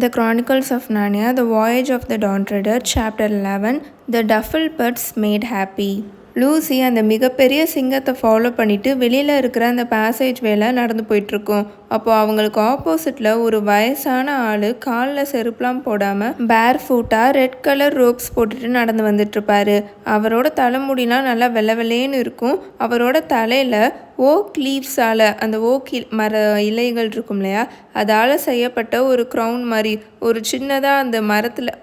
The Chronicles of Narnia, The Voyage of the Dawn Treader, Chapter 11, The Dufflepuds Made Happy. Lucy அந்த மிகப்பெரிய சிங்கத்தை follow பண்ணிட்டு வெளியில் இருக்கிற அந்த பேசேஜ் வேலை நடந்து போயிட்டுருக்கோம். அப்போது அவங்களுக்கு ஆப்போசிட்டில் ஒரு வயசான ஆள் காலில் செருப்புலாம் போடாமல் பேர் ஃபூட்டாக ரெட் கலர் ரோப்ஸ் போட்டுட்டு நடந்து வந்துட்டுருப்பாரு. அவரோட தலைமுடிலாம் நல்லா வெள்ளை வெள்ளையேன்னு இருக்கும். அவரோட தலையில் ஓக் லீவ்ஸால், அந்த ஓக் மர இலைகள் இருக்கும் இல்லையா, அதால் செய்யப்பட்ட ஒரு க்ரௌன் மாதிரி ஒரு சின்னதாக அந்த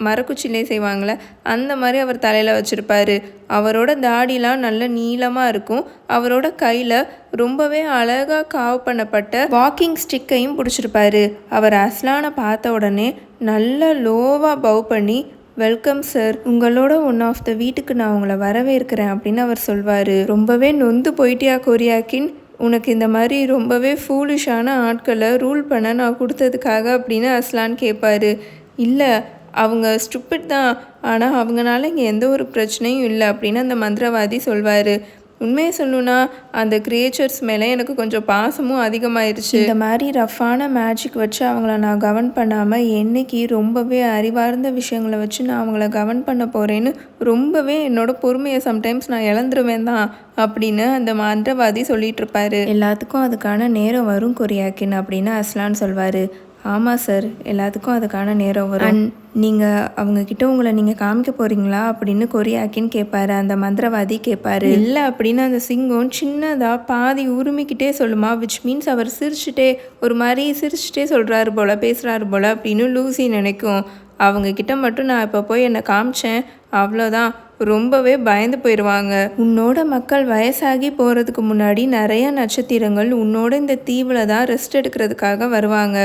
மரக்குச்சிலே செய்வாங்களே அந்த மாதிரி அவர் தலையில் வச்சுருப்பாரு. அவரோட தாடிலாம் நல்ல நீளமாக இருக்கும். அவரோட கையில் ரொம்பவே அழகாக காவ் பண்ணப்பட்ட வாக்கிங் ஸ்டிக்கையும் பிடிச்சிருப்பாரு. அவர் அஸ்லானை பார்த்த உடனே நல்ல லோவாக பவ் பண்ணி, வெல்கம் சார், உங்களோட ஒன் ஆஃப் த வீட்டுக்கு நான் உங்களை வரவேற்கிறேன் அப்படின்னு அவர் சொல்வார். ரொம்பவே நொந்து போயிட்டியா கொரியாக்கின், உனக்கு இந்த மாதிரி ரொம்பவே ஃபூலிஷான ஆட்களை ரூல் பண்ண நான் கொடுத்ததுக்காக அப்படின்னு அஸ்லான் கேட்பாரு. இல்லை, அவங்க ஸ்டூபிட் தான், ஆனால் அவங்களால இங்கே எந்த ஒரு பிரச்சனையும் இல்லை அப்படின்னு அந்த மந்திரவாதி சொல்வார். உண்மையை சொல்லணுன்னா அந்த கிரியேச்சர்ஸ் மேலே எனக்கு கொஞ்சம் பாசமும் அதிகமாயிருச்சு. இந்த மாதிரி ரஃப்பான மேஜிக் வச்சு அவங்கள நான் கவர்ன் பண்ணாமல் என்னைக்கு ரொம்பவே அறிவார்ந்த விஷயங்களை வச்சு நான் அவங்கள கவர்ன் பண்ண போகிறேன்னு ரொம்பவே என்னோட பொறுமையை சம்டைம்ஸ் நான் இழந்துருவேன் தான் அப்படின்னு அந்த மந்திரவாதி சொல்லிட்டு இருப்பாரு. எல்லாத்துக்கும் அதுக்கான நேரம் வரும் கொரியாக்கின் அப்படின்னு அஸ்லான் சொல்வார். ஆமாம் சார், எல்லாத்துக்கும் அதுக்கான நேரம் வரும். நீங்கள் அவங்கக்கிட்ட உங்களை நீங்கள் காமிக்க போகிறீங்களா அப்படின்னு கொரியாக்கின்னு கேட்பாரு. அந்த மந்திரவாதி கேட்பாரு. இல்லை அப்படின்னு அந்த சிங்கம் சின்னதாக பாதி உரிமிக்கிட்டே சொல்லுமா, விச் மீன்ஸ் அவர் சிரிச்சுட்டே ஒரு மாதிரி சிரிச்சுட்டே சொல்கிறாரு போல், பேசுகிறாரு போல் அப்படின்னு லூசி நினைக்கும். அவங்கக்கிட்ட மட்டும் நான் இப்போ போய் என்னை காமிச்சேன், அவ்வளோதான், ரொம்பவே பயந்து போயிடுவாங்க. உன்னோட மக்கள் வயசாகி போகிறதுக்கு முன்னாடி நிறைய நட்சத்திரங்கள் உன்னோட இந்த தீவில் தான் ரெஸ்ட் எடுக்கிறதுக்காக வருவாங்க.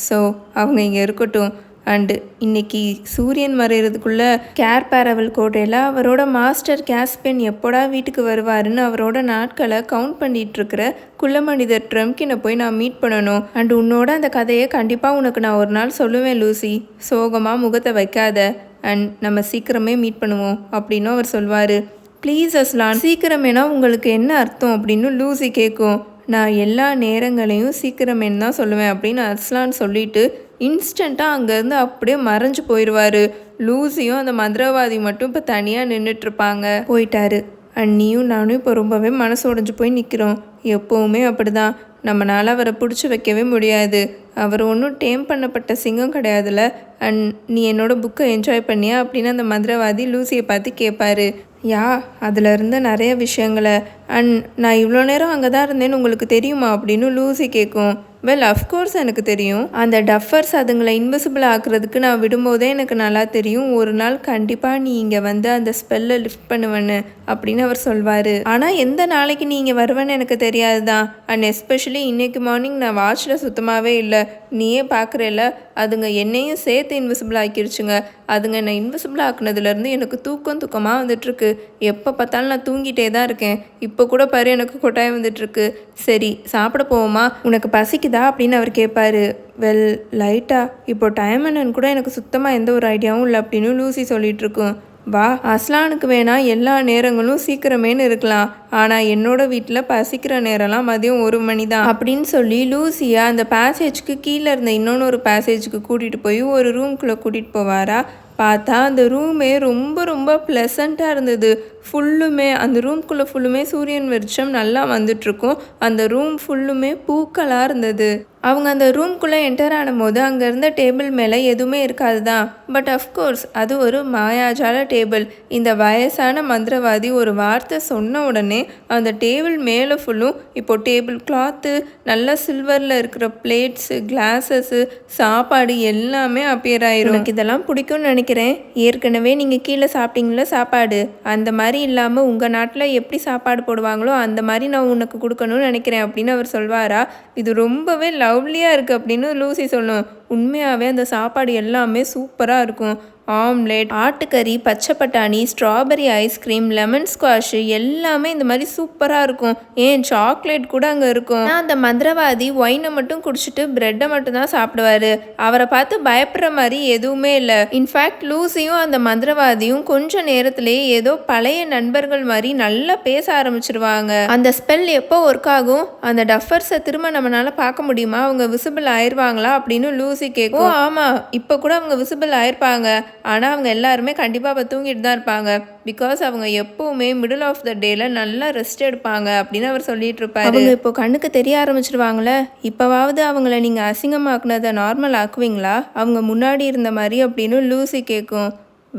ஸோ அவங்க இங்கே இருக்கட்டும். அண்டு இன்னைக்கு சூரியன் மறைகிறதுக்குள்ளே கேர் பேரவல் கோட்டையில் அவரோட மாஸ்டர் கேஸ்பென் எப்போடா வீட்டுக்கு வருவாருன்னு அவரோட நாட்களை கவுண்ட் பண்ணிகிட்ருக்கிற குள்ள மனிதர் ட்ரம்கினை போய் நான் மீட் பண்ணணும். அண்டு உன்னோட அந்த கதையை கண்டிப்பாக உனக்கு நான் ஒரு நாள் சொல்லுவேன் லூசி, சோகமாக முகத்தை வைக்காத, அண்ட் நம்ம சீக்கிரமே மீட் பண்ணுவோம் அப்படின்னு அவர் சொல்வார். ப்ளீஸ் அஸ்லான், சீக்கிரமேனா உங்களுக்கு என்ன அர்த்தம் அப்படின்னு லூசி கேட்கும். நான் எல்லா நேரங்களையும் சீக்கிரமேன்னு தான் சொல்லுவேன் அப்படின்னு அஸ்லான் சொல்லிட்டு இன்ஸ்டண்ட்டாக அங்கேருந்து அப்படியே மறைஞ்சு போயிடுவார். லூசியும் அந்த மந்திரவாதி மட்டும் இப்போ தனியாக நின்றுட்டுருப்பாங்க. போயிட்டாரு. அண்ட் நீயும் நானும் இப்போ ரொம்பவே மனசு உடைஞ்சு போய் நிற்கிறோம். எப்போவுமே அப்படி தான், நம்மளால் அவரை பிடிச்சி வைக்கவே முடியாது. அவர் ஒன்றும் டேம் பண்ணப்பட்ட சிங்கம் கிடையாதுல்ல. அண்ட் நீ என்னோடய புக்கை என்ஜாய் பண்ணியா அப்படின்னு அந்த மந்திரவாதி லூசியை பார்த்து கேட்பாரு. யா, அதில் இருந்த நிறைய விஷயங்களை, அண்ட் நான் இவ்வளோ நேரம் அங்கே தான் இருந்தேன்னு உங்களுக்கு தெரியுமா அப்படின்னு லூசி கேட்கும். வெல், அஃப்கோர்ஸ் எனக்கு தெரியும். அந்த டஃபர்ஸ் அதுங்களை இன்விசிபிள் ஆக்குறதுக்கு நான் விடும்போதே எனக்கு நல்லா தெரியும். ஒரு நாள் கண்டிப்பாக நீ இங்கே வந்து அந்த ஸ்பெல்லை லிஃப்ட் பண்ணுவேன்னு அப்படின்னு அவர் சொல்வார். ஆனால் எந்த நாளைக்கு நீ இங்கே வருவேன்னு எனக்கு தெரியாது தான். அண்ட் எஸ்பெஷலி இன்றைக்கு மார்னிங் நான் வாட்சில் சுத்தமாகவே இல்லை. நீயே பார்க்குறேல்ல, அதுங்க என்னையும் சேர்த்து இன்விசிபிள் ஆக்கிருச்சுங்க. அதுங்க என்னை இன்விசிபிள் ஆக்குனதுலேருந்து எனக்கு தூக்கமாக வந்துட்டுருக்கு. எப்போ பார்த்தாலும் நான் தூங்கிட்டே தான் இருக்கேன். இப்போ கூட பாரு, எனக்கு கொட்டாயம் வந்துட்டுருக்கு. சரி, சாப்பிட போவோமா, உனக்கு பசிக்குதா அப்படின்னு அவர் கேட்பாரு. வெல், லைட்டா, இப்போ டைம் என்னன்னு கூட எனக்கு சுத்தமாக எந்த ஒரு ஐடியாவும் இல்லை அப்படின்னு லூசி சொல்லிகிட்ருக்கும். வா, அஸ்லானுக்கு வேணா எல்லா நேரங்களும் சீக்கிரமேன்னு இருக்கலாம், ஆனால் என்னோட வீட்டில் பசிக்கிற நேரம்லாம் மதியம் 1 மணி தான் அப்படின்னு சொல்லி லூசியை அந்த பேசேஜ்க்கு கீழே இருந்த இன்னொன்று ஒரு பேசேஜுக்கு கூட்டிகிட்டு போய் ஒரு ரூம்குள்ளே கூட்டிகிட்டு போவாரா. பார்த்தா அந்த ரூமே ரொம்ப ரொம்ப ப்ளசண்ட்டாக இருந்தது. ஃபுல்லுமே அந்த ரூம்குள்ளே ஃபுல்லுமே சூரியன் வெளிச்சம் நல்லா வந்துட்டுருக்கும். அந்த ரூம் ஃபுல்லுமே பூக்களாக இருந்தது. அவங்க அந்த ரூம்குள்ளே என்டர் ஆனும்போது அங்கே இருந்த டேபிள் மேலே எதுவுமே இருக்காது தான். பட் அஃப்கோர்ஸ் அது ஒரு மாயாஜால டேபிள். இந்த வயசான மந்திரவாதி ஒரு வார்த்தை சொன்ன உடனே அந்த டேபிள் மேலே ஃபுல்லும் இப்போ டேபிள் கிளாத்து, நல்லா சில்வரில் இருக்கிற பிளேட்ஸு, கிளாஸஸ்ஸு, சாப்பாடு எல்லாமே அப்பியர் ஆயிரும். எனக்கு இதெல்லாம் பிடிக்கும்னு நினைக்கிறேன். ஏற்கனவே நீங்கள் கீழே சாப்பிட்டீங்களா சாப்பாடு, அந்த மாதிரி இல்லாமல் உங்கள் நாட்டில் எப்படி சாப்பாடு போடுவாங்களோ அந்த மாதிரி நான் உனக்கு கொடுக்கணும்னு நினைக்கிறேன் அப்படின்னு அவர் சொல்வாரா. இது ரொம்பவே லவ்லியாக இருக்குது அப்படின்னு லூசி சொல்லும். உண்மையாகவே அந்த சாப்பாடு எல்லாமே சூப்பராக இருக்கும். ஆம்லெட், ஆட்டுக்கறி, பச்சை பட்டாணி, ஸ்ட்ராபெரி ஐஸ்கிரீம், லெமன் ஸ்குவாஷு எல்லாமே இந்த மாதிரி சூப்பராக இருக்கும். ஏன் சாக்லேட் கூட அங்கே இருக்கும். ஆனால் அந்த மந்திரவாதி ஒயினை மட்டும் குடிச்சிட்டு ப்ரெட்டை மட்டும் தான் சாப்பிடுவாரு. அவரை பார்த்து பயப்படுற மாதிரி எதுவுமே இல்லை. இன்ஃபேக்ட் லூசியும் அந்த மந்திரவாதியும் கொஞ்சம் நேரத்திலேயே ஏதோ பழைய நண்பர்கள் மாதிரி நல்லா பேச ஆரம்பிச்சிருவாங்க. அந்த ஸ்பெல் எப்போ ஒர்க் ஆகும், அந்த டஃபர்ஸை திரும்ப நம்மளால பார்க்க முடியுமா, அவங்க விசிபிள் ஆயிடுவாங்களா அப்படின்னு லூசி கேட்கும். ஆமாம், இப்போ கூட அவங்க விசிபிள் ஆயிருப்பாங்க. ஆனால் அவங்க எல்லாருமே கண்டிப்பாக இப்போ தூங்கிட்டு தான் இருப்பாங்க. பிகாஸ் அவங்க எப்போவுமே மிடில் ஆஃப் த டேல நல்லா ரெஸ்ட் எடுப்பாங்க அப்படின்னு அவர் சொல்லிட்டு இருப்பாரு. அவங்க இப்போ கண்ணுக்கு தெரிய ஆரம்பிச்சிருவாங்களே, இப்போவாவது அவங்கள நீங்கள் அசிங்கமாக்குனதை நார்மல் ஆக்குவீங்களா, அவங்க முன்னாடி இருந்த மாதிரி அப்படின்னு லூசி கேட்கும்.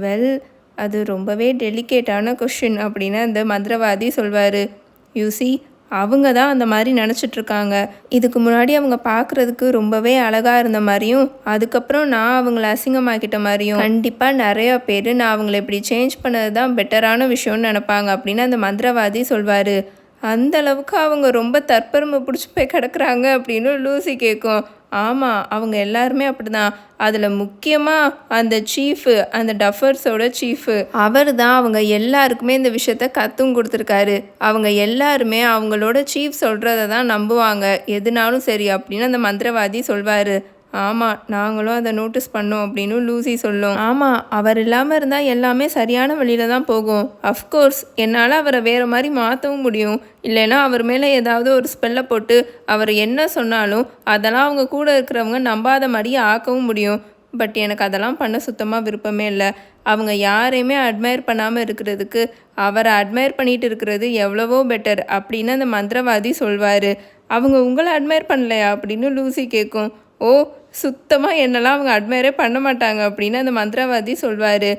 வெல், அது ரொம்பவே டெலிகேட்டான கொஷின் அப்படின்னு அந்த மந்திரவாதி சொல்வார். யூசி, அவங்க தான் அந்த மாதிரி நினச்சிட்ருக்காங்க. இதுக்கு முன்னாடி அவங்க பார்க்குறதுக்கு ரொம்பவே அழகாக இருந்த மாதிரியும், அதுக்கப்புறம் நான் அவங்கள அசிங்கமாக்கிட்ட மாதிரியும் கண்டிப்பாக நிறையா பேர் நான் அவங்கள இப்படி சேஞ்ச் பண்ணது தான் பெட்டரான விஷயம்னு நினப்பாங்க அப்படின்னு அந்த மந்திரவாதி சொல்வார். அந்த அளவுக்கு அவங்க ரொம்ப தற்பெருமை பிடிச்சி போய் கிடக்குறாங்க அப்படின்னு லூசி கேட்கும். ஆமாம், அவங்க எல்லாருமே அப்படி தான். அதில் முக்கியமாக அந்த சீஃபு, அந்த டஃபர்ஸோட சீஃபு, அவர் தான் அவங்க எல்லாருக்குமே இந்த விஷயத்த கற்றும் கொடுத்துருக்காரு. அவங்க எல்லாருமே அவங்களோட சீஃப் சொல்கிறத தான் நம்புவாங்க எதுனாலும் சரி அப்படின்னு அந்த மந்திரவாதி சொல்வார். ஆமாம், நாங்களும் அதை நோட்டீஸ் பண்ணோம் அப்படின்னு லூசி சொல்லும். ஆமாம், அவர் இல்லாமல் இருந்தால் எல்லாமே சரியான வழியில் தான் போகும். அஃப்கோர்ஸ் என்னால் அவரை வேறு மாதிரி மாற்றவும் முடியும். இல்லைன்னா அவர் மேலே ஏதாவது ஒரு ஸ்பெல்லை போட்டு அவர் என்ன சொன்னாலும் அதெல்லாம் அவங்க கூட இருக்கிறவங்க நம்பாத மாதிரி ஆக்கவும் முடியும். பட் எனக்கு அதெல்லாம் பண்ண சுத்தமாக விருப்பமே இல்லை. அவங்க யாரையுமே அட்மையர் பண்ணாமல் இருக்கிறதுக்கு அவரை அட்மையர் பண்ணிட்டு இருக்கிறது எவ்வளவோ பெட்டர் அப்படின்னு அந்த மந்திரவாதி சொல்வார். அவங்க உங்களை அட்மையர் பண்ணலையா அப்படின்னு லூசி கேட்கும். ஓ, சுத்தமாக என்னெல்லாம் அவங்க அட்மையரே பண்ண மாட்டாங்க அப்படின்னு அந்த மந்திரவாதி சொல்வார்.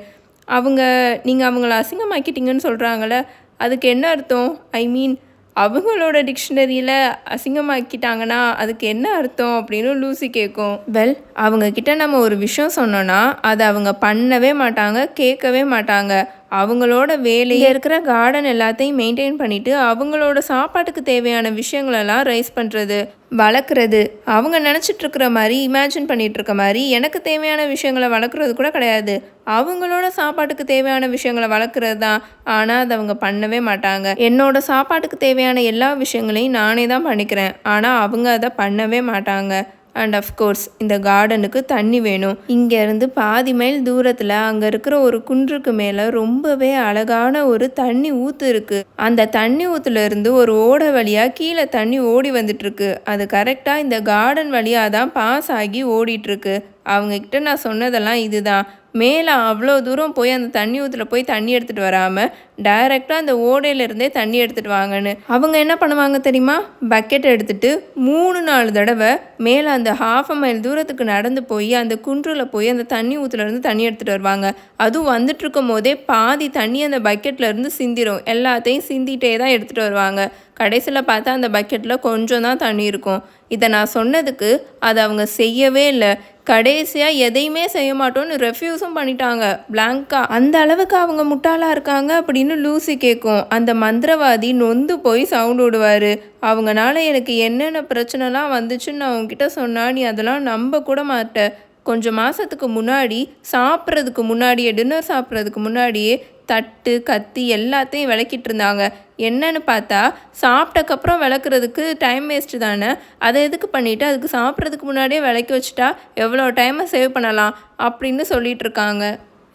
நீங்கள் அவங்கள அசிங்கமாக்கிட்டீங்கன்னு சொல்கிறாங்களே, அதுக்கு என்ன அர்த்தம்? ஐ மீன், அவங்களோட டிக்ஷனரியில் அசிங்கமாக்கிட்டாங்கன்னா அதுக்கு என்ன அர்த்தம் அப்படின்னு லூசி கேட்கும். வெல், அவங்கக்கிட்ட நம்ம ஒரு விஷயம் சொன்னோன்னா அதை அவங்க பண்ணவே மாட்டாங்க, கேட்கவே மாட்டாங்க. அவங்களோட வேலையே இருக்கிற கார்டன் எல்லாத்தையும் மெயின்டைன் பண்ணிவிட்டு அவங்களோட சாப்பாட்டுக்கு தேவையான விஷயங்களெல்லாம் ரைஸ் பண்ணுறது, வளர்க்குறது, அவங்க நினச்சிட்ருக்கிற மாதிரி இமேஜின் பண்ணிகிட்ருக்க மாதிரி எனக்கு தேவையான விஷயங்களை வளர்க்குறது கூட கிடையாது. அவங்களோட சாப்பாட்டுக்கு தேவையான விஷயங்களை வளர்க்குறது தான். ஆனால் அதை அவங்க பண்ணவே மாட்டாங்க. என்னோட சாப்பாட்டுக்கு தேவையான எல்லா விஷயங்களையும் நானே தான் பண்ணிக்கிறேன். ஆனால் அவங்க அதை பண்ணவே மாட்டாங்க. அண்ட் அஃப்கோர்ஸ் இந்த கார்டனுக்கு தண்ணி வேணும். இங்கேருந்து பாதி மைல் தூரத்தில் அங்கே இருக்கிற ஒரு குன்றுக்கு மேலே ரொம்பவே அழகான ஒரு தண்ணி ஊற்று இருக்குது. அந்த தண்ணி ஊற்றுலேருந்து ஒரு ஓடை வழியாக கீழே தண்ணி ஓடி வந்துட்டுருக்கு. அது கரெக்டாக இந்த கார்டன் வழியாக தான் பாஸ் ஆகி ஓடிட்டுருக்கு. அவங்கக்கிட்ட நான் சொன்னதெல்லாம் இதுதான். மேலே அவ்வளோ தூரம் போய் அந்த தண்ணி ஊற்றுல போய் தண்ணி எடுத்துகிட்டு வராமல் டைரெக்டாக அந்த ஓடையிலேருந்தே தண்ணி எடுத்துகிட்டு வாங்கன்னு. அவங்க என்ன பண்ணுவாங்க தெரியுமா? பக்கெட் எடுத்துகிட்டு 3-4 தடவை மேலே அந்த 1/2 மைல் தூரத்துக்கு நடந்து போய் அந்த குன்றில் போய் அந்த தண்ணி ஊற்றுலேருந்து தண்ணி எடுத்துகிட்டு வருவாங்க. அதுவும் வந்துட்டுருக்கும் போதே பாதி தண்ணி அந்த பக்கெட்லேருந்து சிந்திரும். எல்லாத்தையும் சிந்திகிட்டே தான் எடுத்துகிட்டு வருவாங்க. கடைசியில் பார்த்தா அந்த பக்கெட்டில் கொஞ்சம் தான் தண்ணி இருக்கும். இதை நான் சொன்னதுக்கு அதை அவங்க செய்யவே இல்லை. கடைசியாக எதையுமே செய்ய மாட்டோன்னு ரெஃப்யூஸும் பண்ணிட்டாங்க பிளாங்கா. அந்த அளவுக்கு அவங்க முட்டாளாக இருக்காங்க அப்படின்னு லூசி கேட்கும். அந்த மந்திரவாதி நொந்து போய் சவுண்ட் விடுவார். அவங்கனால எனக்கு என்னென்ன பிரச்சனைலாம் வந்துச்சுன்னு நான் அவங்ககிட்ட சொன்னால் நீ அதெல்லாம் நம்ப கூட மாட்டேன். கொஞ்சம் மாதத்துக்கு முன்னாடி சாப்பிட்றதுக்கு முன்னாடியே, டின்னர் சாப்பிட்றதுக்கு முன்னாடியே தட்டு கத்தி எல்லாத்தையும் விளக்கிட்டு இருந்தாங்க. என்னன்னு பார்த்தா சாப்பிட்டக்கப்புறம் விளக்குறதுக்கு டைம் வேஸ்ட்டு தானே, அதை எதுக்கு பண்ணிவிட்டு அதுக்கு சாப்பிட்றதுக்கு முன்னாடியே விளக்கி வச்சுட்டா எவ்வளோ டைமை சேவ் பண்ணலாம் அப்படின்னு சொல்லிட்டு இருக்காங்க.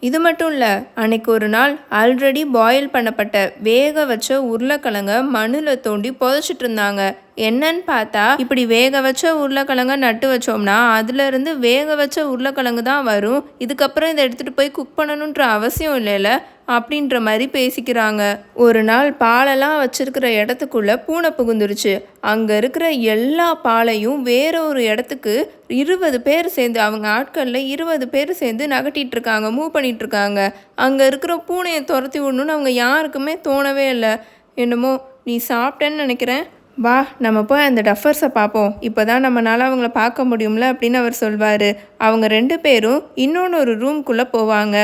இது மட்டும் இல்லை, அன்னைக்கு ஒரு நாள் ஆல்ரெடி பாயில் பண்ணப்பட்ட வேக வச்ச உருளைக்கிழங்க மண்ணில் தோண்டி புதைச்சிட்டு இருந்தாங்க. என்னன்னு பார்த்தா இப்படி வேக வச்ச உருளைக்கிழங்க நட்டு வச்சோம்னா அதுலேருந்து வேக வச்ச உருளைக்கிழங்கு தான் வரும். இதுக்கப்புறம் இதை எடுத்துகிட்டு போய் குக் பண்ணணுன்ற அவசியம் இல்லைல்ல அப்படின்ற மாதிரி பேசிக்கிறாங்க. ஒரு நாள் பாலெல்லாம் வச்சிருக்கிற இடத்துக்குள்ளே பூனை புகுந்துருச்சு. அங்கே இருக்கிற எல்லா பாலையும் வேற ஒரு இடத்துக்கு 20 பேர் சேர்ந்து, அவங்க ஆட்களில் 20 பேர் சேர்ந்து நகட்டிகிட்டு இருக்காங்க, மூவ் பண்ணிகிட்டு இருக்காங்க. அங்கே இருக்கிற பூனையை துரத்தி விடணுன்னு அவங்க யாருக்குமே தோணவே இல்லை. என்னமோ நீ சாப்பிட்டேன்னு நினைக்கிறேன், வா நம்ம போய் அந்த டஃபர்ஸை பார்ப்போம், இப்போ தான் நம்மளால் அவங்கள பார்க்க முடியும்ல அப்படின்னு அவர் சொல்வார். அவங்க 2 பேரும் இன்னொன்று ஒரு ரூம்குள்ளே போவாங்க.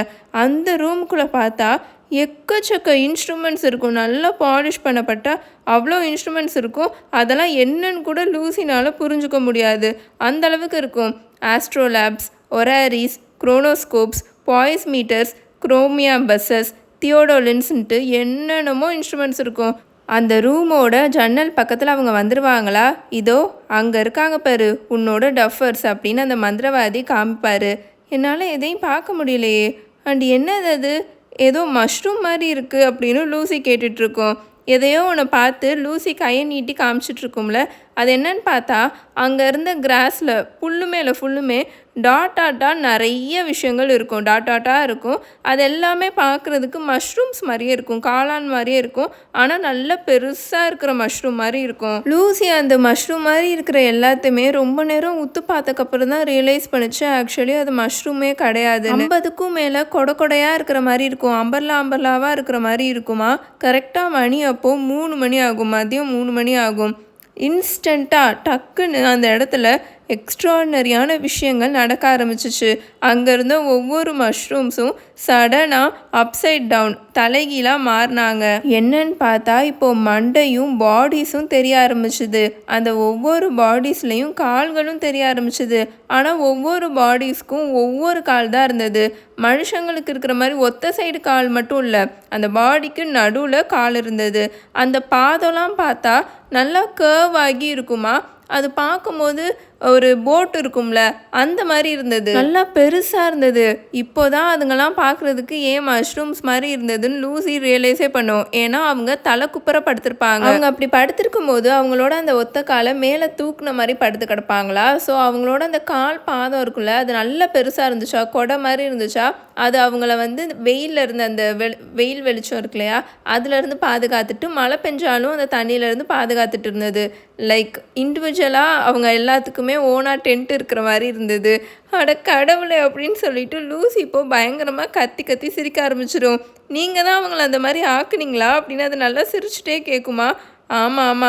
அந்த ரூம்குள்ளே பார்த்தா எக்கச்சக்க இன்ஸ்ட்ருமெண்ட்ஸ் இருக்கும். நல்லா பாலிஷ் பண்ணப்பட்ட அவ்வளோ இன்ஸ்ட்ருமெண்ட்ஸ் இருக்கும். அதெல்லாம் என்னன்னு கூட லூசினால் புரிஞ்சுக்க முடியாது, அந்தளவுக்கு இருக்கும். ஆஸ்ட்ரோலேப்ஸ், ஒராரிஸ், குரோனோஸ்கோப்ஸ் பாய்ஸ் மீட்டர்ஸ், குரோமியா பஸ்ஸஸ், தியோடோலின்ஸ்ன்ட்டு என்னென்னமோ இன்ஸ்ட்ருமெண்ட்ஸ் இருக்கும். அந்த ரூமோட ஜன்னல் பக்கத்தில் அவங்க வந்துடுவாங்களா, இதோ அங்கே இருக்காங்க பாரு உன்னோட டஃபர்ஸ் அப்படின்னு அந்த மந்திரவாதி காமிப்பார். என்னால் எதையும் பார்க்க முடியலையே. அண்ட் என்னது அது, ஏதோ மஷ்ரூம் மாதிரி இருக்குது அப்படின்னு லூசி கேட்டுட்ருக்கோம். எதையோ ஒன்று பார்த்து லூசி கையை நீட்டி காமிச்சிட்ருக்கும்ல, அது என்னன்னு பார்த்தா அங்கே இருந்த கிராஸில் புல்லு மேலே ஃபுல்லுமே டாட்டாக நிறைய விஷயங்கள் இருக்கும். டாட்டாக இருக்கும். அது எல்லாமே பார்க்குறதுக்கு மஷ்ரூம்ஸ் மாதிரியே இருக்கும், காளான் மாதிரியே இருக்கும். ஆனால் நல்ல பெருசாக இருக்கிற மஷ்ரூம் மாதிரி இருக்கும். லூசி அந்த மஷ்ரூம் மாதிரி இருக்கிற எல்லாத்தையுமே ரொம்ப நேரம் உத்து பார்த்ததுக்கப்புறம் தான் ரியலைஸ் பண்ணிச்சு ஆக்சுவலி அது மஷ்ரூமே கிடையாது. 50க்கும் மேலே கொடையாக இருக்கிற மாதிரி இருக்கும். அம்பர்லாவாக இருக்கிற மாதிரி இருக்குமா. கரெக்டாக மணி அப்போது 3 மணி ஆகும், மதியம் 3 மணி ஆகும். இன்ஸ்டண்ட்டாக டக்குன்னு அந்த இடத்துல எக்ஸ்ட்ரானரியான விஷயங்கள் நடக்க ஆரம்பிச்சிச்சு. அங்கே இருந்த ஒவ்வொரு மஷ்ரூம்ஸும் சடனாக அப்சைட் டவுன் தலைகீழாக மாறினாங்க. என்னன்னு பார்த்தா இப்போது மண்டையும் பாடிஸும் தெரிய ஆரம்பிச்சுது. அந்த ஒவ்வொரு பாடிஸ்லேயும் கால்களும் தெரிய ஆரம்பிச்சுது. ஆனால் ஒவ்வொரு பாடிஸ்க்கும் ஒவ்வொரு கால் தான் இருந்தது. மனுஷங்களுக்கு இருக்கிற மாதிரி ஒத்த சைடு கால் மட்டும் இல்லை, அந்த பாடிக்கு நடுவில் கால் இருந்தது. அந்த பாதம்லாம் பார்த்தா நல்லா கர்வ் ஆகி இருக்குமா. அது பார்க்கும்போது ஒரு போட் இருக்கும்ல அந்த மாதிரி இருந்தது. நல்லா பெருசாக இருந்தது. இப்போதான் அதுங்கெல்லாம் பார்க்குறதுக்கு ஏன் மஷ்ரூம்ஸ் மாதிரி இருந்ததுன்னு லூசி ரியலைஸே பண்ணோம். ஏன்னா அவங்க தலை குப்புற படுத்திருப்பாங்க. அவங்க அப்படி படுத்திருக்கும் போது அவங்களோட அந்த ஒத்த காலை மேலே தூக்குன மாதிரி படுத்து கிடப்பாங்களா. ஸோ அவங்களோட அந்த கால் பாதம் இருக்குல்ல அது நல்லா பெருசாக இருந்துச்சா, கொடை மாதிரி இருந்துச்சா. அது அவங்கள வந்து வெயிலில் இருந்து அந்த வெயில் வெளிச்சம் இருக்கு இல்லையா, அதுலேருந்து பாதுகாத்துட்டு மழை பெஞ்சாலும் அந்த தண்ணியிலேருந்து பாதுகாத்துட்டு இருந்தது. லைக் இண்டிவிஜுவலாக அவங்க எல்லாத்துக்குமே ஓனாக டென்ட் இருக்கிற மாதிரி இருந்தது. அட கடவுளை அப்படின்னு சொல்லிட்டு லூசி இப்போ பயங்கரமாக கத்தி சிரிக்க ஆரம்பிச்சிடும். நீங்கள் தான் அவங்கள அந்த மாதிரி ஆக்குனீங்களா அப்படின்னு அது நல்லா சிரிச்சுட்டே கேட்குமா. ஆமாம்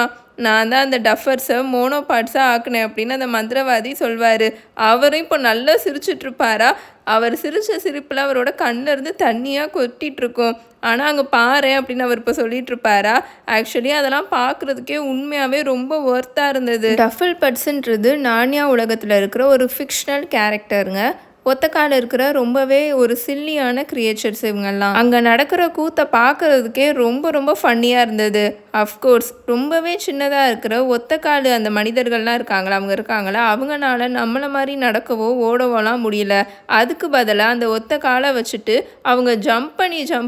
நான் தான் அந்த டஃபர்ஸை மோனோபாட்ஸாக ஆக்குனேன் அப்படின்னு அந்த மந்திரவாதி சொல்வார். அவரும் இப்போ நல்லா சிரிச்சிட்ருப்பாரா. அவர் சிரித்த சிரிப்பில் அவரோட கண்ணிலேருந்து தண்ணியாக கொட்டிகிட்ருக்கும். ஆனால் அங்கே பாரு அப்படின்னு அவர் இப்போ சொல்லிகிட்ருப்பாரா. ஆக்சுவலி அதெல்லாம் பார்க்குறதுக்கே உண்மையாகவே ரொம்ப ஒர்த்தாக இருந்தது. டஃபில் பட்ஸுன்றது நார்னியா உலகத்தில் இருக்கிற ஒரு ஃபிக்ஷனல் கேரக்டருங்க. ஒத்தக்கால இருக்கிற ரொம்பவே ஒரு சில்லியான கிரியேச்சர்ஸ் இவங்கெல்லாம். அங்கே நடக்கிற கூத்தை பார்க்குறதுக்கே ரொம்ப ஃபன்னியாக இருந்தது. அஃப்கோர்ஸ் ரொம்பவே சின்னதாக இருக்கிற ஒத்தக்கால் அந்த மனிதர்கள்லாம் இருக்காங்களா அவங்களால நம்மளை மாதிரி நடக்கவோ ஓடவோலாம் முடியல. அதுக்கு பதிலாக அந்த ஒத்தக்காலை வச்சுட்டு அவங்க ஜம்ப்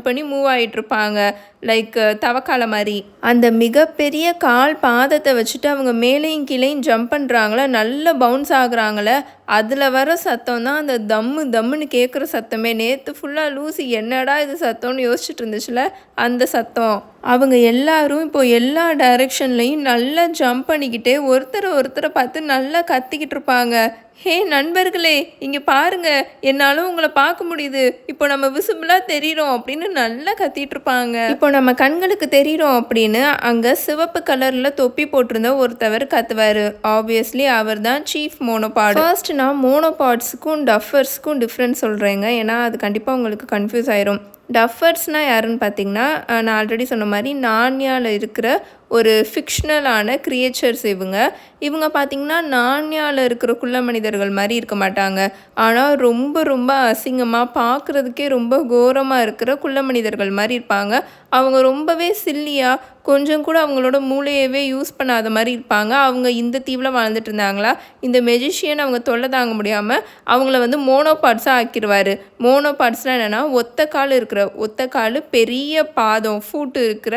பண்ணி மூவ் ஆகிட்டுருப்பாங்க. லைக் தவக்கால மாதிரி. அந்த மிகப்பெரிய கால் பாதத்தை வச்சுட்டு அவங்க மேலேயும் கீழேயும் ஜம்ப் பண்ணுறாங்களே, நல்ல பவுன்ஸ் ஆகுறாங்களே, அதில் வர சத்தம் தான் அந்த தம்முன்னு கேட்குற சத்தமே. நேற்று ஃபுல்லாக லூசி என்னடா இது சத்தம்னு யோசிச்சுட்டு இருந்துச்சுல, அந்த சத்தம். அவங்க எல்லாரும் இப்போ எல்லா டைரெக்ஷன்லையும் நல்லா ஜம்ப் பண்ணிக்கிட்டே ஒருத்தரை பார்த்து நல்லா கத்திக்கிட்டு இருப்பாங்க. ஹே நண்பர்களே, இங்கே பாருங்க, என்னாலும் உங்களை பார்க்க முடியுது, இப்போ நம்ம விசிபிளாக தெரிகிறோம் அப்படின்னு நல்லா கத்திட்டு இருப்பாங்க. இப்போ நம்ம கண்களுக்கு தெரிகிறோம் அப்படின்னு அங்கே சிவப்பு கலரில் தொப்பி போட்டிருந்த ஒருத்தவர் கத்துவார். ஆப்வியஸ்லி அவர் தான் சீஃப் மோனோபாட். ஃபர்ஸ்ட் நான் மோனோபாட்ஸுக்கும் டஃபர்ஸுக்கும் டிஃப்ரென்ஸ் சொல்கிறேங்க, ஏன்னா அது கண்டிப்பாக உங்களுக்கு கன்ஃபியூஸ் ஆயிரும். டஃபர்ஸ்னால் யாருன்னு பார்த்தீங்கன்னா, நான் ஆல்ரெடி சொன்ன மாதிரி நார்னியாவில் இருக்கிற ஒரு ஃபிக்ஷனலான கிரியேச்சர்ஸ் இவங்க பார்த்திங்கன்னா நார்னியாவில் இருக்கிற குள்ள மனிதர்கள் மாதிரி இருக்க மாட்டாங்க. ஆனால் ரொம்ப அசிங்கமாக பார்க்குறதுக்கே ரொம்ப கோரமாக இருக்கிற குள்ள மனிதர்கள் மாதிரி இருப்பாங்க. அவங்க ரொம்பவே சில்லியாக கொஞ்சம் கூட அவங்களோட மூளையவே யூஸ் பண்ணாத மாதிரி இருப்பாங்க. அவங்க இந்த தீவில் வாழ்ந்துட்டு இருந்தாங்களா, இந்த மெஜிஷியன் அவங்க தொல்லை தாங்க முடியாமல் அவங்கள வந்து மோனோபாட்ஸாக ஆக்கிடுவார். மோனோபாட்ஸ்னால் என்னென்னா ஒத்த கால் பெரிய பாதம் ஃபூட்டு இருக்கிற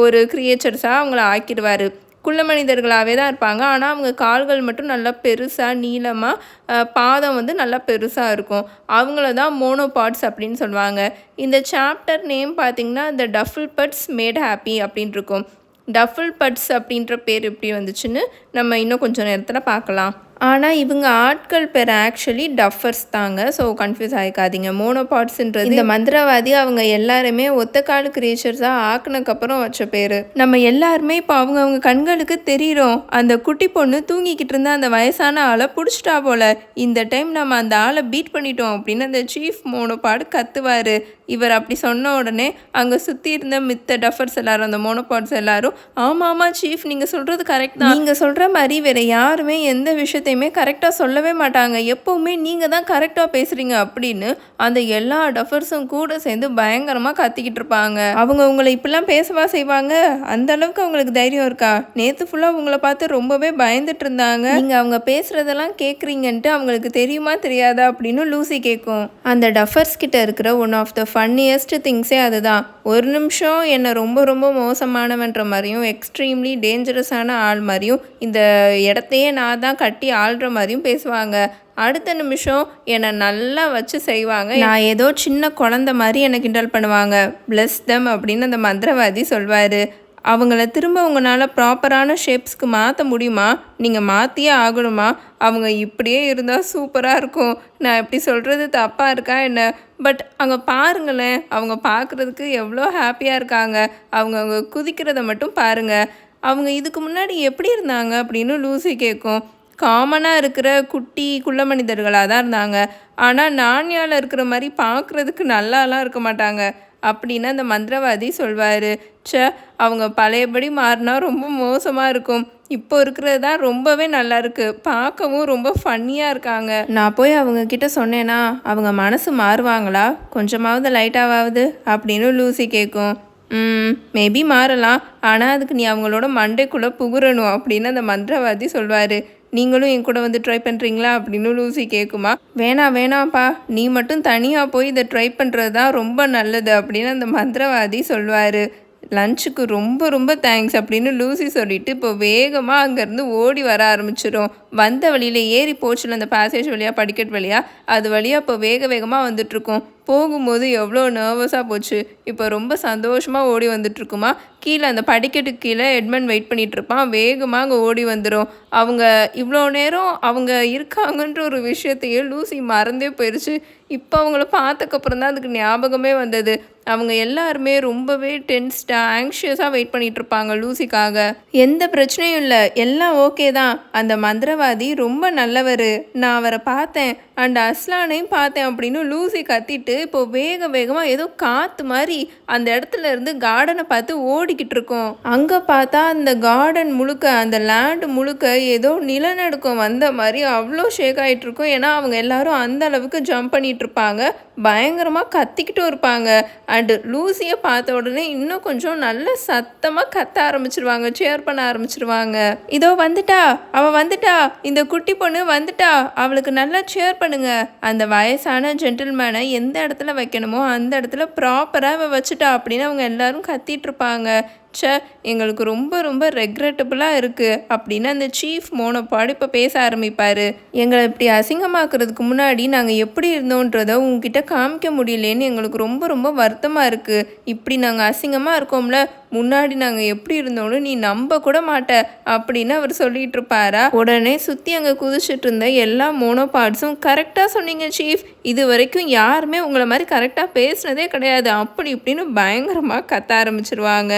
ஒரு கிரியேச்சர்ஸாக அவங்கள ஆக்கிடுவார். குள்ள மனிதர்களாகவே தான் இருப்பாங்க. ஆனால் அவங்க கால்கள் மட்டும் நல்லா பெருசாக நீளமாக, பாதம் வந்து நல்லா பெருசாக இருக்கும். அவங்கள தான் மோனோபாட்ஸ் அப்படின்னு சொல்லுவாங்க. இந்த சாப்டர் நேம் பார்த்திங்கன்னா த டஃபில் பட்ஸ் மேட் ஹாப்பி அப்படின்னு இருக்கும். டஃபில் பட்ஸ் அப்படின்ற பேர் எப்படி வந்துச்சுன்னு நம்ம இன்னும் கொஞ்சம் நேரத்தில் பார்க்கலாம். ஆனால் இவங்க ஆட்கள் பேர் ஆக்சுவலி டஃபர்ஸ் தாங்க. So confuse ஆகிக்காதீங்க. மோனோபாட்ஸுன்றது இந்த மந்திரவாதி அவங்க எல்லாருமே ஒத்தக்கால் கிரியேச்சர்ஸாக ஆக்குனதுக்கப்புறம் வச்ச பேர். நம்ம எல்லாருமே இப்போ அவங்க கண்களுக்கு தெரிகிறோம். அந்த குட்டி பொண்ணு தூங்கிக்கிட்டு இருந்த அந்த வயசான ஆளை பிடிச்சிட்டா போல, இந்த டைம் நம்ம அந்த ஆளை பீட் பண்ணிட்டோம் அப்படின்னு அந்த சீஃப் மோனோபாட் கத்துவார். இவர் அப்படி சொன்ன உடனே அங்கே சுற்றி இருந்த மித்த டஃபர்ஸ் எல்லாரும், அந்த மோனோபாட்ஸ் எல்லாரும், ஆமாம் சீஃப் நீங்கள் சொல்கிறது கரெக்ட் தான், நீங்கள் சொல்கிற மாதிரி வேறு யாருமே எந்த விஷயத்தை விஷயத்தையுமே கரெக்டாக சொல்லவே மாட்டாங்க. எப்போவுமே நீங்கள் தான் கரெக்டாக பேசுகிறீங்க அப்படின்னு அந்த எல்லா டஃபர்ஸும் கூட சேர்ந்து பயங்கரமாக கத்திக்கிட்டு இருப்பாங்க. அவங்க உங்களை இப்படிலாம் பேசவா செய்வாங்க? அந்த அளவுக்கு அவங்களுக்கு தைரியம் இருக்கா? நேற்று ஃபுல்லாக உங்களை பார்த்து ரொம்பவே பயந்துட்டு இருந்தாங்க. நீங்கள் அவங்க பேசுகிறதெல்லாம் கேட்குறீங்கன்ட்டு அவங்களுக்கு தெரியுமா தெரியாதா அப்படின்னு லூசி கேட்கும். அந்த டஃபர்ஸ் கிட்ட இருக்கிற ஒன் ஆஃப் த ஃபன்னியஸ்ட் திங்ஸே அதுதான். ஒரு நிமிஷம் என்னை ரொம்ப ரொம்ப மோசமானவன்ற மாதிரியும் எக்ஸ்ட்ரீம்லி டேஞ்சரஸான ஆள் மாதிரியும் இந்த இடத்தையே நான் தான் கட்டி ஆள்ற மாதிரியும் பேசுவாங்க. அடுத்த நிமிஷம் என்னை நல்லா வச்சு செய்வாங்க. நான் ஏதோ சின்ன குழந்த மாதிரி என்னை கிண்டல் பண்ணுவாங்க. பிளஸ் தம் அப்படின்னு அந்த மந்திரவாதி சொல்வார். அவங்கள திரும்ப உங்களால் ப்ராப்பரான ஷேப்ஸ்க்கு மாற்ற முடியுமா? நீங்கள் மாற்றியே ஆகணுமா? அவங்க இப்படியே இருந்தால் சூப்பராக இருக்கும். நான் இப்படி சொல்கிறது தப்பாக இருக்கா என்ன? பட் அங்கே பாருங்களேன், அவங்க பார்க்குறதுக்கு எவ்வளோ ஹாப்பியாக இருக்காங்க. அவங்க குதிக்கிறத மட்டும் பாருங்கள். அவங்க இதுக்கு முன்னாடி எப்படி இருந்தாங்க அப்படின்னு லூசி கேட்கும். காமனாக இருக்கிற குட்டி குள்ள மனிதர்களாக தான் இருந்தாங்க. ஆனால் நான்யால் இருக்கிற மாதிரி பார்க்குறதுக்கு நல்லாலாம் இருக்க மாட்டாங்க அப்படின்னு அந்த மந்திரவாதி சொல்வார். அவங்க பழையபடி மாறினா ரொம்ப மோசமாக இருக்கும். இப்போ இருக்கிறது தான் ரொம்பவே நல்லா இருக்கு. பார்க்கவும் ரொம்ப ஃபன்னியாக இருக்காங்க. நான் போய் அவங்க கிட்ட சொன்னேன்னா அவங்க மனசு மாறுவாங்களா? கொஞ்சமாவது லைட்டாவது அப்படின்னு லூசி கேட்கும். மேபி மாறலாம். ஆனால் அதுக்கு நீ அவங்களோட மண்டைக்குள்ளே புகுறணும் அப்படின்னு அந்த மந்திரவாதி சொல்வார். நீங்களும் என் கூட வந்து ட்ரை பண்ணுறீங்களா அப்படின்னு லூசி கேட்குமா. வேணாம்ப்பா, நீ மட்டும் தனியாக போய் இதை ட்ரை பண்ணுறது தான் ரொம்ப நல்லது அப்படின்னு அந்த மந்திரவாதி சொல்வார். லஞ்சுக்கு ரொம்ப ரொம்ப தேங்க்ஸ் அப்படின்னு லூசி சொல்லிவிட்டு இப்போ வேகமாக அங்கேருந்து ஓடி வர ஆரம்பிச்சிடும். வந்த வழியில் ஏறி போச்சுல அந்த பேசேஜ் வழியாக படிக்கட் வழியாக, அது வழியாக இப்போ வேகமாக வந்துட்டுருக்கோம். போகும்போது எவ்வளோ நர்வஸாக போச்சு. இப்போ ரொம்ப சந்தோஷமாக ஓடி வந்துட்டுருக்குமா. கீழே அந்த படிக்கட்டுக்கு கீழே எட்மண்ட் வெயிட் பண்ணிகிட்ருப்பான். வேகமாக அங்கே ஓடி வந்துடும். அவங்க இவ்வளோ நேரம் அவங்க இருக்காங்கன்ற ஒரு விஷயத்தையே லூசி மறந்தே போயிடுச்சு. இப்போ அவங்கள பார்த்தக்கப்புறம் தான் அதுக்கு ஞாபகமே வந்தது. அவங்க எல்லாருமே ரொம்பவே டென்ஸ்டாக ஆங்ஷியஸாக வெயிட் பண்ணிகிட்ருப்பாங்க லூசிக்காக. எந்த பிரச்சனையும் இல்லை, எல்லாம் ஓகே தான். அந்த மந்திரவாதி ரொம்ப நல்லவர், நான் அவரை பார்த்தேன், அண்ட் அஸ்லானையும் பார்த்தேன் அப்படின்னு லூசி கத்திட்டு இப்போ வேகமாக ஏதோ காற்று மாதிரி அந்த இடத்துல இருந்து கார்டனை பார்த்து ஓடிக்கிட்டு இருக்கோம். அங்கே பார்த்தா அந்த கார்டன் முழுக்க, அந்த லேண்டு முழுக்க ஏதோ நிலநடுக்கம் வந்த மாதிரி அவ்வளோ ஷேக் ஆகிட்டு இருக்கும். ஏன்னா அவங்க எல்லாரும் அந்த அளவுக்கு ஜம்ப் பண்ணிட்டு இருப்பாங்க, பயங்கரமாக கத்திக்கிட்டும் இருப்பாங்க. அண்டு லூசியை பார்த்த உடனே இன்னும் கொஞ்சம் நல்ல சத்தமாக கத்த ஆரம்பிச்சிருவாங்க, சேர் பண்ண ஆரம்பிச்சிருவாங்க. இதோ வந்துட்டா, அவள் வந்துட்டா, இந்த குட்டி பொண்ணு வந்துட்டா, அவளுக்கு நல்லா சேர் பண்ணுங்க. அந்த வயசான ஜென்டில்மேனை எந்த இடத்துல வைக்கணுமோ அந்த இடத்துல ப்ராப்பராக வச்சுட்டா அப்படின்னு அவங்க எல்லாரும் கத்திட்டு இருப்பாங்க. எங்களுக்கு ரொம்ப ரொம்ப ரெக்ரெட்டபுளாக இருக்குது அப்படின்னு அந்த சீஃப் மோனோபாட் இப்போ பேச ஆரம்பிப்பார். எங்களை இப்படி அசிங்கமாக்குறதுக்கு முன்னாடி நாங்கள் எப்படி இருந்தோன்றதை உங்ககிட்ட காமிக்க முடியலேன்னு எங்களுக்கு ரொம்ப ரொம்ப வருத்தமாக இருக்குது. இப்படி நாங்கள் அசிங்கமாக இருக்கோம்ல, முன்னாடி நாங்கள் எப்படி இருந்தோன்னு நீ நம்ப கூட மாட்ட அப்படின்னு அவர் சொல்லிட்டு இருப்பாரா. உடனே சுற்றி அங்கே குதிச்சுட்டு இருந்த எல்லா மோனோபாட்ஸும் கரெக்டாக சொன்னீங்க சீஃப், இது வரைக்கும் யாருமே உங்களை மாதிரி கரெக்டாக பேசுனதே கிடையாது அப்படி இப்படின்னு பயங்கரமாக கத்த ஆரம்பிச்சிருவாங்க.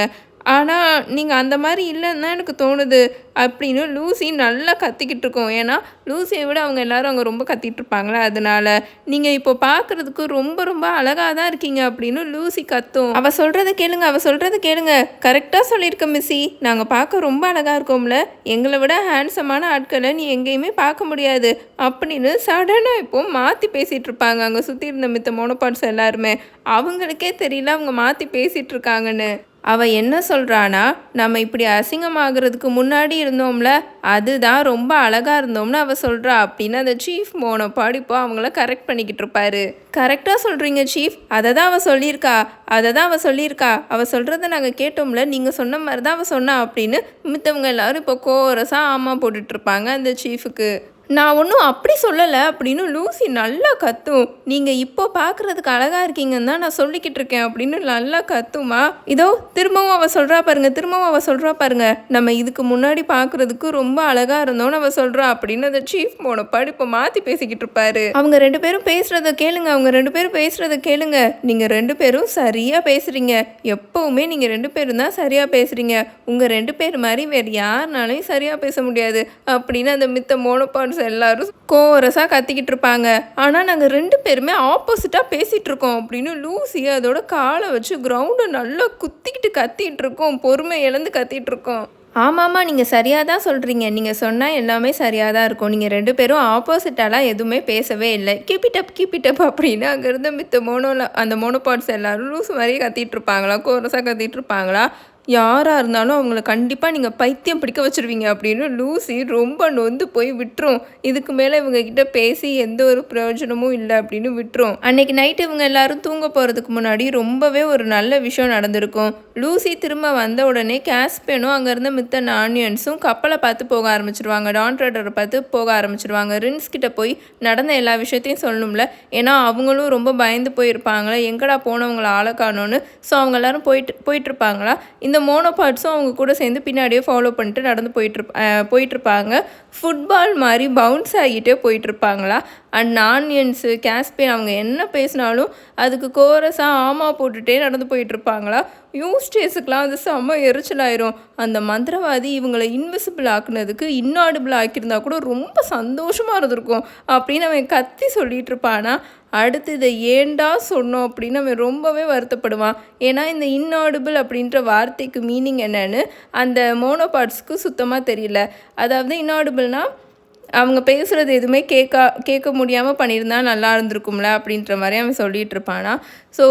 ஆனால் நீங்கள் அந்த மாதிரி இல்லைன்னு தான் எனக்கு தோணுது அப்படின்னு லூசி நல்லா கத்திக்கிட்டு இருக்கோம். ஏன்னா லூசியை விட அவங்க எல்லாரும் அங்கே ரொம்ப கத்திட்டு இருப்பாங்களே, அதனால நீங்கள் இப்போ பார்க்குறதுக்கு ரொம்ப ரொம்ப அழகாக தான் இருக்கீங்க அப்படின்னு லூசி கத்தும். அவள் சொல்கிறத கேளுங்க, கரெக்டாக சொல்லியிருக்க மிஸ்ஸி, நாங்கள் பார்க்க ரொம்ப அழகாக இருக்கோம்ல, எங்களை விட ஹேண்ட்ஸமான ஆட்களை நீ எங்கேயுமே பார்க்க முடியாது அப்படின்னு சடனாக இப்போ மாற்றி பேசிகிட்டு இருப்பாங்க. அங்கே சுற்றி இருந்த மித்த மோனோபாட்ஸ் எல்லாருமே அவங்களுக்கே தெரியல அவங்க மாற்றி பேசிகிட்டு இருக்காங்கன்னு. அவள் என்ன சொல்கிறானா, நம்ம இப்படி அசிங்கமாகிறதுக்கு முன்னாடி இருந்தோம்ல, அதுதான் ரொம்ப அழகாக இருந்தோம்னு அவள் சொல்கிறா அப்படின்னு அந்த சீஃப் மோனோபாட் இப்போ அவங்கள கரெக்ட் பண்ணிக்கிட்டு இருப்பாரு. கரெக்டாக சொல்கிறீங்க சீஃப், அதை தான் அவள் சொல்லியிருக்கா, அவள் சொல்கிறத நாங்கள் கேட்டோம்ல, நீங்கள் சொன்ன மாதிரி தான் அவள் சொன்னா அப்படின்னு மித்தவங்க எல்லோரும் இப்போ கோரஸாக ஆமாம் போட்டுட்ருப்பாங்க அந்த சீஃபுக்கு. நான் ஒன்றும் அப்படி சொல்லலை அப்படின்னு லூசி நல்லா கத்தும். நீங்கள் இப்போ பார்க்குறதுக்கு அழகாக இருக்கீங்கன்னு தான் நான் சொல்லிக்கிட்டு இருக்கேன் அப்படின்னு நல்லா கத்துமா. இதோ திரும்பவும் அவள் சொல்கிறா பாருங்க, நம்ம இதுக்கு முன்னாடி பார்க்குறதுக்கு ரொம்ப அழகாக இருந்தோன்னு அவள் சொல்கிறா அப்படின்னு அந்த சீஃப் மோனோபாட் இப்போ மாற்றி பேசிக்கிட்டு இருப்பாரு. அவங்க ரெண்டு பேரும் பேசுகிறத கேளுங்க, நீங்கள் ரெண்டு பேரும் சரியாக பேசுகிறீங்க, எப்போவுமே நீங்கள் ரெண்டு பேரும் தான் சரியாக பேசுகிறீங்க, உங்கள் ரெண்டு பேர் மாதிரி வேறு யாருனாலையும் சரியாக பேச முடியாது அப்படின்னு அந்த மித்த மோனோபாட்ஸ் எல்லாரும் கோரஸாக கத்திக்கிட்டு இருப்பாங்க. ஆனால் நாங்கள் ரெண்டு பேருமே ஆப்போசிட்டாக பேசிகிட்டு இருக்கோம் அப்படின்னு லூசி அதோட காலை வச்சு கிரவுண்டை நல்லா குத்திக்கிட்டு கத்திகிட்டு இருக்கோம், பொறுமை இழந்து கத்திகிட்டு இருக்கோம். ஆமாமா, நீங்க சரியா தான் சொல்றீங்க. நீங்க சொன்னா எல்லாமே சரியா தான் இருக்கும். நீங்க 2 பேரும் ஆப்போசிட்டாலாம் எதுவுமே பேசவே இல்ல. Keep it up, keep it up அப்படின்னு அங்கருந்து மித்த அந்த மோனோபாட்ஸ் எல்லாரும் லூசு மாரி கத்திட்டு இருப்பாங்களா, கோரஸா கத்திட்டு இருப்பாங்களா, யாரா இருந்தாலும் அவங்கள கண்டிப்பா நீங்க பைத்தியம் பிடிக்க வச்சுருவீங்க அப்படின்னு லூசி ரொம்ப நொந்து போய் விட்டுரும். இதுக்கு மேல இவங்க கிட்ட பேசி எந்த ஒரு பிரயோஜனமும் இல்ல அப்படின்னு விட்டுரும். அன்னைக்கு நைட்டு இவங்க எல்லாரும் தூங்க போறதுக்கு முன்னாடி ரொம்பவே ஒரு நல்ல விஷயம் நடந்திருக்கும். லூசி திரும்ப வந்த உடனே கேஸ்பியனும் அங்க இருந்த மித்த நானியன்ஸும் கப்பலை பார்த்து போக ஆரம்பிச்சிருவாங்க. டான் ட்ரெடரை பார்த்து போக ஆரம்பிச்சிருவாங்க. ரின்ஸ் கிட்ட போய் நடந்த எல்லா விஷயத்தையும் சொல்லணும்ல. ஏன்னா அவங்களும் ரொம்ப பயந்து போயிருப்பாங்களே, எங்கடா போனவங்கள ஆளை காணோன்னு. ஸோ அவங்க எல்லாரும் போயிட்டுருப்பாங்களா. இந்த மோனோபாட்ஸும் அவங்க கூட சேர்ந்து பின்னாடியே ஃபாலோ பண்ணிட்டு நடந்து போயிட்டுருப்பாங்க. ஃபுட்பால் மாதிரி பவுன்ஸ் ஆகிட்டே போயிட்டுருப்பாங்களா. அண்ட் நானியன்ஸு கேஸ்பியன் அவங்க என்ன பேசினாலும் அதுக்கு கோரஸாக ஆமா போட்டுகிட்டே நடந்து போயிட்டுருப்பாங்களா. யூஸ்டேஸுக்கெலாம் அது செம்ம எரிச்சலாயிரும். அந்த மந்திரவாதி இவங்களை இன்விசிபிள் ஆக்குனதுக்கு இன்னாடிபிள் ஆக்கியிருந்தா கூட ரொம்ப சந்தோஷமாக இருந்திருக்கும் அப்படின்னு அவன் கத்தி சொல்லிட்டு இருப்பானா. அடுத்து இதை ஏண்டா சொன்னோம் அப்படின்னு அவன் ரொம்பவே வருத்தப்படுவான். ஏன்னா இந்த இன்னாடிபிள் அப்படின்ற வார்த்தைக்கு மீனிங் என்னன்னு அந்த மோனோபாட்ஸ்க்கு சுத்தமாக தெரியல. அதாவது இன்னாடிபிள்னால் அவங்க பேசுகிறது எதுவுமே கேட்க முடியாமல் பண்ணியிருந்தா நல்லா இருந்திருக்கும்ல அப்படின்ற மாதிரி அவன் சொல்லிகிட்டு இருப்பானா. ஸோ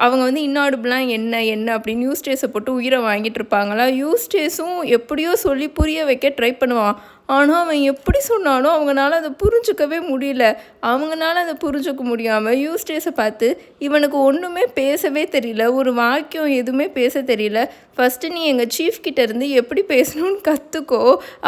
அவங்க வந்து இன்னாடிபிளாக என்ன அப்படின்னு யூஸ்டேஸை போட்டு உயிரை வாங்கிட்டு இருப்பாங்களா. யூஸ்டேஸும் எப்படியோ சொல்லி புரிய வைக்க ட்ரை பண்ணுவான். ஆனால் அவன் எப்படி சொன்னாலும் அவங்களால அதை புரிஞ்சுக்கவே முடியல. அவங்களால அதை புரிஞ்சுக்க முடியாமல் யூஸ்டேஸை பார்த்து இவனுக்கு ஒன்றுமே பேசவே தெரியல, ஒரு வாக்கியம் எதுவுமே பேச தெரியல, ஃபஸ்ட்டு நீ எங்கள் சீஃப் கிட்டேருந்து எப்படி பேசணும்னு கற்றுக்கோ,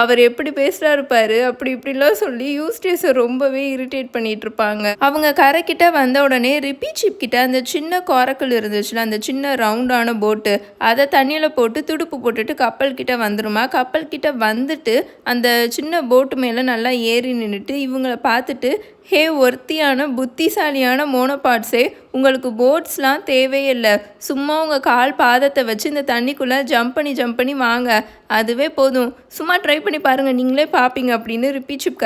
அவர் எப்படி பேசுகிறாரு பாரு அப்படி இப்படிலாம் சொல்லி யூஸ்டேஸை ரொம்பவே இரிட்டேட் பண்ணிகிட்டு இருப்பாங்க. அவங்க கரைக்கிட்ட வந்த உடனே ரிப்பி சீப் கிட்ட அந்த சின்ன கோரக்கல் இருந்துச்சுல, அந்த சின்ன ரவுண்டான போட்டு, அதை தண்ணியில் போட்டு துடுப்பு போட்டுட்டு கப்பல் கிட்ட வந்துருமா. கப்பல் கிட்ட வந்துட்டு அந்த சின்ன போட்டு மேலே நல்லா ஏறி நின்றுட்டு இவங்கள பார்த்துட்டு, ஹே ஒருத்தியான புத்திசாலியான மோனோபாட்ஸே, உங்களுக்கு போட்ஸ்லாம் தேவையே இல்லை, சும்மா உங்கள் கால் பாதத்தை வச்சு இந்த தண்ணிக்குள்ளே ஜம்ப் பண்ணி வாங்க, அதுவே போதும், சும்மா ட்ரை பண்ணி பாருங்கள், நீங்களே பார்ப்பீங்க அப்படின்னு ரிப்பீட் சிப்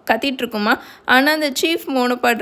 கத்திட்டுருக்குமா. ஆனால் அந்த சீஃப் மோனோபாட்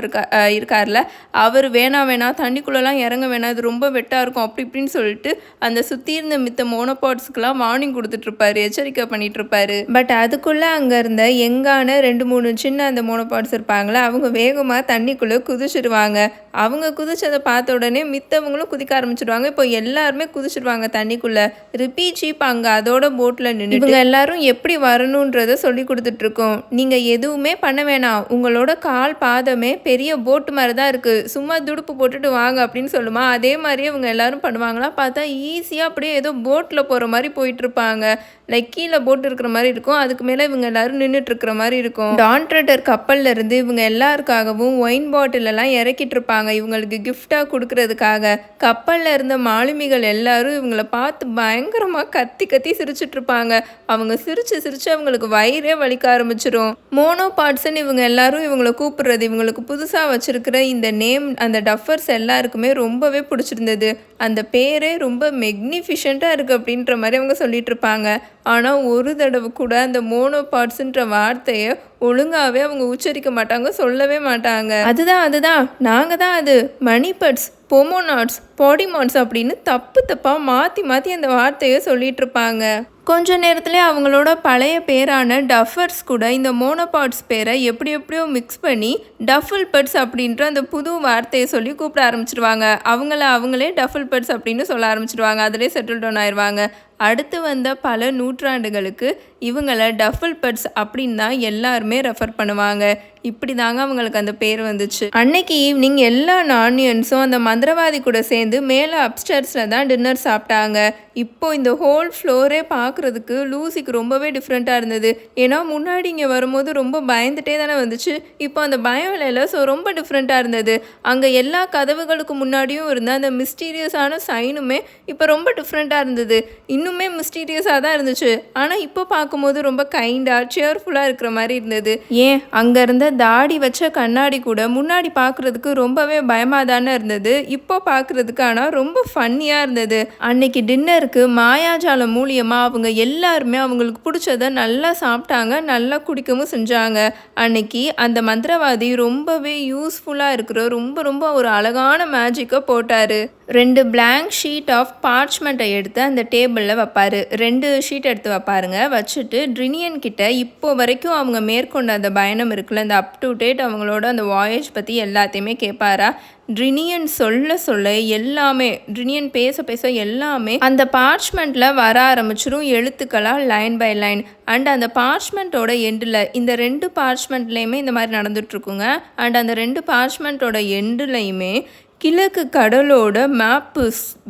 இருக்கார்ல, அவர் வேணாம் தண்ணிக்குள்ளெல்லாம் இறங்க வேணாம், அது ரொம்ப வெட்டாக இருக்கும் அப்படி இப்படின்னு சொல்லிட்டு அந்த சுற்றி இருந்த மித்த மோனோபாட்ஸ்க்கெலாம் வார்னிங் கொடுத்துட்ருப்பாரு, எச்சரிக்கை பண்ணிகிட்ருப்பாரு. பட் அதுக்குள்ளே அங்கே இருந்த எங்கான 2-3 சின்ன அந்த மோனோபாட்ஸ் இருப்பாங்களே, அவங்க வேகமாக தண்ணிக்குள்ளே குதிச்சிடுவாங்க. அவங்க குதிச்சதை பார்த்த உடனே மித்தவங்களும் குதிக்க ஆரம்பிச்சிடுவாங்க. இப்போ எல்லாருமே குதிச்சிடுவாங்க தண்ணிக்குள்ளே. ரிப்பி சீப் அங்கே அதோட போட்டில் நின்று இவங்க எல்லாரும் எப்படி வரணுன்றதை சொல்லி கொடுத்துட்ருக்கோம். நீங்கள் எதுவுமே பண்ண வேணாம், உங்களோட கால் பாதமே பெரிய போட்டு மாதிரி தான் இருக்குது, சும்மா துடுப்பு போட்டுட்டு வாங்க அப்படின்னு சொல்லுமா. அதே மாதிரியே இவங்க எல்லாரும் பண்ணுவாங்களா. பார்த்தா ஈஸியாக அப்படியே ஏதோ போட்டில் போகிற மாதிரி போயிட்டுருப்பாங்க. லைக் கீழே போட்டு இருக்கிற மாதிரி இருக்கும், அதுக்கு மேலே இவங்க எல்லாரும் நின்றுட்டு இருக்கிற மாதிரி இருக்கும். டான் ட்ரெடர் கப்பலில் இருந்து இவங்க எல்லாருக்காகவும் ஒயின் பாட்டிலெல்லாம் இறக்கிட்டு இருப்பாங்க இவங்களுக்கு கிஃப்டாக கொடுக்கறதுக்காக. கப்பலில் இருந்த மாலுமிகள் எல்லாரும் இவங்கள பார்த்து பயங்கரமாக கத்தி சிரிச்சிட்டு இருப்பாங்க. அவங்க சிரிச்சு அவங்களுக்கு வயிறே வலிக்க ஆரம்பிச்சிடும். மோனோபாட்ஸ்ன்னு இவங்க எல்லாரும் இவங்களை கூப்பிடுறது, இவங்களுக்கு புதுசாக வச்சிருக்கிற இந்த நேம் அந்த டஃபர்ஸ் எல்லாருக்குமே ரொம்பவே பிடிச்சிருந்தது. அந்த பேரே ரொம்ப மெக்னிஃபிஷண்ட்டாக இருக்குது அப்படின்ற மாதிரி அவங்க சொல்லிட்டு இருப்பாங்க. ஆனால் ஒரு தடவை கூட அந்த மோனோபாட்ஸுன்ற வார்த்தையை ஒழுங்காகவே அவங்க உச்சரிக்க மாட்டாங்க, சொல்லவே மாட்டாங்க. அதுதான் நாங்கள் தான் அது மணிபட்ஸ், பொமோனாட்ஸ், பாடிமான்ஸ் அப்படின்னு தப்பாக மாற்றி அந்த வார்த்தையை சொல்லிட்டு இருப்பாங்க. கொஞ்ச நேரத்துலேயே அவங்களோட பழைய பேரான டஃபர்ஸ் கூட இந்த மோனோபாட்ஸ் பேரை எப்படியோ மிக்ஸ் பண்ணி டஃபிள் பட்ஸ் அப்படின்ற அந்த புது வார்த்தையை சொல்லி கூப்பிட ஆரம்பிச்சிடுவாங்க. அவங்களே டஃபிள் பட்ஸ் அப்படின்னு சொல்ல ஆரம்பிச்சிடுவாங்க. அதிலே செட்டில் டவுன் ஆயிடுவாங்க. அடுத்து வந்த பல நூற்றாண்டுகளுக்கு இவங்களை டஃபிள் பட்ஸ் அப்படின்னு தான் எல்லாருமே ரெஃபர் பண்ணுவாங்க. இப்படி தாங்க அவங்களுக்கு அந்த பேர் வந்துச்சு. அன்னைக்கு ஈவினிங் எல்லா நானியன்ஸும் அந்த மந்திரவாதி கூட சேர்ந்து மேலே அப்ஸ்டர்ஸில் தான் டின்னர் சாப்பிட்டாங்க. இப்போ இந்த ஹோல் ஃப்ளோரே பார்க்குறதுக்கு லூசிக்கு ரொம்பவே டிஃப்ரெண்ட்டாக இருந்தது. ஏன்னா முன்னாடி இங்கே வரும்போது ரொம்ப பயந்துட்டே தானே வந்துச்சு, இப்போ அந்த பயம் இல்லை. ஸோ ரொம்ப டிஃப்ரெண்ட்டாக இருந்தது. அங்கே எல்லா கதவுகளுக்கு முன்னாடியும் இருந்த அந்த மிஸ்டீரியஸான சைனுமே இப்போ ரொம்ப டிஃப்ரெண்ட்டாக இருந்தது. இன்னுமே மிஸ்டீரியஸாக தான் இருந்துச்சு. ஆனால் இப்போ பார்க்கும்போது ரொம்ப கைண்டாக சியர்ஃபுல்லாக இருக்கிற மாதிரி இருந்தது. ஏன் அங்கே இருந்த தாடி வச்ச கண்ணாடி கூட முன்னாடி பார்க்குறதுக்கு ரொம்பவே பயமாக தானே இருந்தது, இப்போ பார்க்குறதுக்கு ஆனால் ரொம்ப ஃபன்னியாக இருந்தது. அன்னைக்கு டின்னருக்கு மாயாஜாலம் மூலியமாக அவங்க எல்லாருமே அவங்களுக்கு பிடிச்சதை நல்லா சாப்பிட்டாங்க, நல்லா குடிக்கவும் செஞ்சாங்க. அன்னைக்கு அந்த மந்திரவாதி ரொம்பவே யூஸ்ஃபுல்லாக இருக்கிற ரொம்ப ஒரு அழகான மேஜிக்கை போட்டார். 2 பிளாங்க் ஷீட் ஆஃப் பார்ச்மெண்ட்டை எடுத்து அந்த டேபிளில் வைப்பார். 2 ஷீட் எடுத்து வைப்பாருங்க. வச்சுட்டு ட்ரினியன் கிட்ட இப்போ வரைக்கும் அவங்க மேற்கொண்ட அந்த பயணம் இருக்குல்ல, இந்த அப் டு டேட் அவங்களோட அந்த வாயேஜ் பற்றி எல்லாத்தையுமே கேட்பாரா. ட்ரினியன் சொல்ல சொல்ல எல்லாமே, ட்ரினியன் பேச பேச எல்லாமே அந்த பார்ச்மெண்ட்டில் வர ஆரம்பிச்சிடும் எழுத்துக்களாக, லைன் பை லைன். அண்ட் அந்த பார்ச்மெண்ட்டோட எண்டில் இந்த 2 பார்ச்மெண்ட்லேயுமே இந்த மாதிரி நடந்துகிட்ருக்குங்க. அண்ட் அந்த 2 பார்ச்மெண்ட்டோட எண்டுலையுமே கிழக்கு கடலோட மேப்பு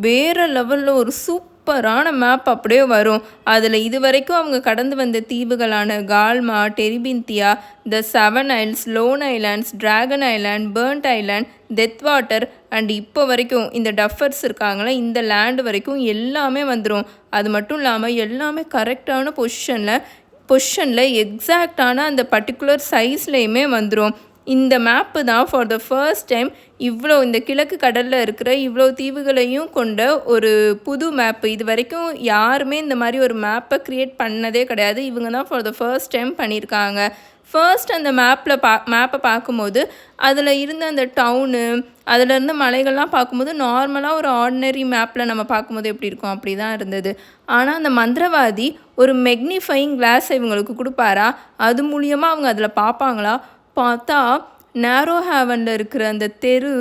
வேறு லெவலில் ஒரு சூப்பரான மேப் அப்படியே வரும். அதில் இது வரைக்கும் அவங்க கடந்து வந்த தீவுகளான கால்மா, டெரிபிந்தியா, த 7 isles, loan islands, dragon island, burnt island, death water and இப்போ வரைக்கும் இந்த டஃபர்ஸ் இருக்காங்களே இந்த லேண்டு வரைக்கும் எல்லாமே வந்துடும். அது மட்டும் இல்லாமல் எல்லாமே கரெக்டான பொசிஷனில் எக்ஸாக்டான அந்த பர்டிகுலர் சைஸ்லேயுமே வந்துடும். இந்த மேப்பு தான் ஃபார் த ஃபர்ஸ்ட் டைம் இவ்வளோ இந்த கிழக்கு கடலில் இருக்கிற இவ்வளோ தீவுகளையும் கொண்ட ஒரு புது மேப்பு. இது வரைக்கும் யாருமே இந்த மாதிரி ஒரு மேப்பை க்ரியேட் பண்ணதே கிடையாது. இவங்க தான் ஃபார் த ஃபர்ஸ்ட் டைம் பண்ணியிருக்காங்க. ஃபர்ஸ்ட் அந்த மேப்பை பார்க்கும்போது அதில் இருந்த அந்த டவுனு, அதில் இருந்த மலைகள்லாம் பார்க்கும்போது நார்மலாக ஒரு ஆர்டினரி மேப்பில் நம்ம பார்க்கும்போது எப்படி இருக்கும் அப்படி தான் இருந்தது. ஆனால் அந்த மந்திரவாதி ஒரு மெக்னிஃபையிங் கிளாஸ் இவங்களுக்கு கொடுப்பாரா, அது மூலியமாக அவங்க அதில் பார்ப்பாங்களா, பார்த்தா நேரோ ஹேவனில் இருக்கிற அந்த தெரு,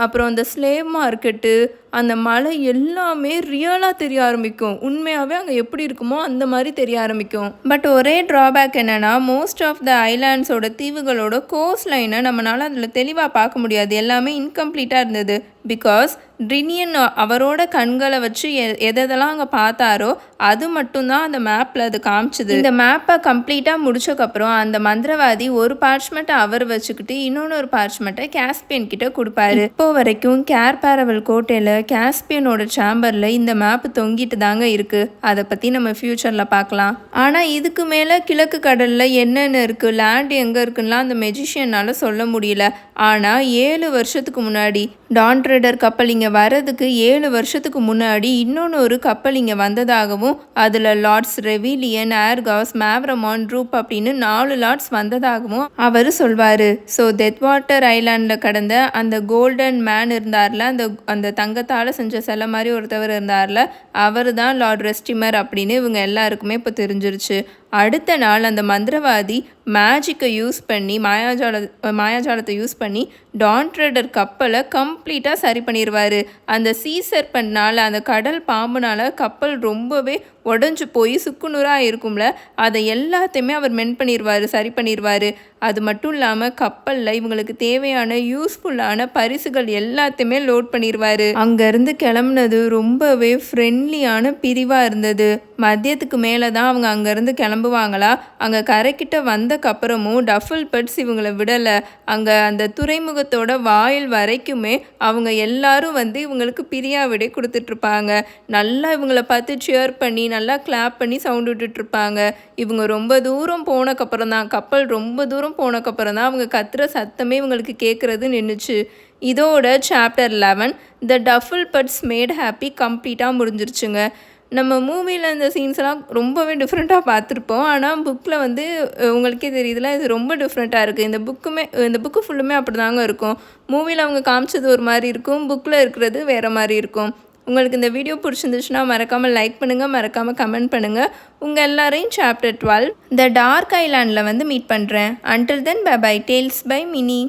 அப்புறம் அந்த ஸ்லேவ் மார்க்கெட்டு, அந்த மலை எல்லாமே ரியலாக தெரிய ஆரம்பிக்கும். உண்மையாகவே அங்கே எப்படி இருக்குமோ அந்த மாதிரி தெரிய ஆரம்பிக்கும். பட் ஒரே ட்ராபேக் என்னென்னா, மோஸ்ட் ஆஃப் த ஐலாண்ட்ஸோட தீவுகளோட கோஸ்ட் லைனை நம்மளால் அதில் தெளிவாக பார்க்க முடியாது. எல்லாமே இன்கம்ப்ளீட்டாக இருந்தது. பிகாஸ் ட்ரினியன் அவரோட கண்களை வச்சு எதெல்லாம் அங்கே பார்த்தாரோ அது மட்டும்தான் அந்த மேப்பில் அது காமிச்சுது. இந்த மேப்பை கம்ப்ளீட்டாக முடிச்சக்கப்புறம் அந்த மந்திரவாதி ஒரு பார்ச்மெண்ட்டை அவர் வச்சுக்கிட்டு இன்னொன்று பார்ச்மெண்ட்டை காஸ்பியன் கிட்ட கொடுப்பாரு. இப்போ வரைக்கும் கேர்பேரவல் கோட்டையில் காஸ்பியனோட சேம்பரில் இந்த மேப்பு தொங்கிட்டு தாங்க இருக்குது. அதை பற்றி நம்ம ஃப்யூச்சரில் பார்க்கலாம். ஆனால் இதுக்கு மேலே கிழக்கு கடலில் என்னென்ன இருக்குது, லேண்ட் எங்கே இருக்குன்னா அந்த மெஜிஷியனால் சொல்ல முடியல. ஆனால் 7 வருஷத்துக்கு முன்னாடி டான் ட்ரேடர் கப்பல் இங்கே வர்றதுக்கு 7 வருஷத்துக்கு முன்னாடி இன்னொன்று ஒரு கப்பல் இங்கே வந்ததாகவும், அதில் லார்ட்ஸ் ரெவிலியன், ஏர்காஸ், மேவ்ரமான், ட்ரூப் அப்படின்னு 4 லார்ட்ஸ் வந்ததாகவும் அவர் சொல்வார். ஸோ டெத் வாட்டர் ஐலாண்டில் கடந்த அந்த கோல்டன் மேன் இருந்தார்ல, அந்த தங்கத்தால் செஞ்ச சிலை மாதிரி ஒருத்தவர் இருந்தார்ல, அவர் தான் லார்ட் ரெஸ்டிமர் அப்படின்னு இவங்க எல்லாருக்குமே இப்போ தெரிஞ்சிருச்சு. அடுத்த நாள் அந்த மந்திரவாதி மேஜிக்கை யூஸ் பண்ணி, மாயாஜாலத்தை யூஸ் பண்ணி டான் ட்ரேடர் கப்பலை கம்ப்ளீட்டாக சரி பண்ணிடுவார். அந்த சீசர்பன்னால், அந்த கடல் பாம்புனால் கப்பல் ரொம்பவே உடஞ்சி போய் சுக்குநூறாக இருக்கும்ல, அதை எல்லாத்தையுமே அவர் சரி பண்ணிடுவார். அது மட்டும் இல்லாமல் கப்பலில் இவங்களுக்கு தேவையான யூஸ்ஃபுல்லான பரிசுகள் எல்லாத்தையுமே லோட் பண்ணிடுவார். அங்கேருந்து கிளம்புனது ரொம்பவே ஃப்ரெண்ட்லியான பிரிவாக இருந்தது. மதியத்துக்கு மேலே தான் அவங்க அங்கேருந்து கிளம்புவாங்களா. அங்கே கரைக்கிட்ட வந்தக்கப்புறமும் டஃபல் பட்ஸ் இவங்களை விடலை. அங்கே அந்த துறைமுகத்தோட வாயில் வரைக்குமே அவங்க எல்லாரும் இவங்களுக்கு பிரியா விடை கொடுத்துட்ருப்பாங்க. நல்லா இவங்கள பார்த்து சியர் பண்ணி நல்லா கிளாப் பண்ணி சவுண்ட் விட்டுட்ருப்பாங்க. இவங்க ரொம்ப தூரம் போனக்கப்புறம் தான், கப்பல் ரொம்ப தூரம் போனக்கப்புறம் தான் அவங்க கத்துற சத்தமே இவங்களுக்கு கேட்குறது நின்றுச்சு. இதோட சாப்டர் 11 த டஃபல் பட்ஸ் மேட் ஹாப்பி கம்ப்ளீட்டாக முடிஞ்சிருச்சுங்க. நம்ம மூவியில் இந்த சீன்ஸ்லாம் ரொம்பவே டிஃப்ரெண்ட்டாக பார்த்துருப்போம். ஆனால் புக்கில் உங்களுக்கே தெரியுதுல, இது ரொம்ப டிஃப்ரெண்ட்டாக இருக்குது. இந்த புக்கு ஃபுல்லுமே அப்படி தாங்க இருக்கும். மூவியில் அவங்க காமிச்சது ஒரு மாதிரி இருக்கும், புக்கில் இருக்கிறது வேறு மாதிரி இருக்கும். உங்களுக்கு இந்த வீடியோ பிடிச்சிருந்துச்சுன்னா மறக்காமல் லைக் பண்ணுங்கள், மறக்காமல் கமெண்ட் பண்ணுங்கள். உங்கள் எல்லாரையும் சாப்டர் 12 த டார்க் ஐலாண்டில் மீட் பண்ணுறேன். Until then bye bye. Tales by mini.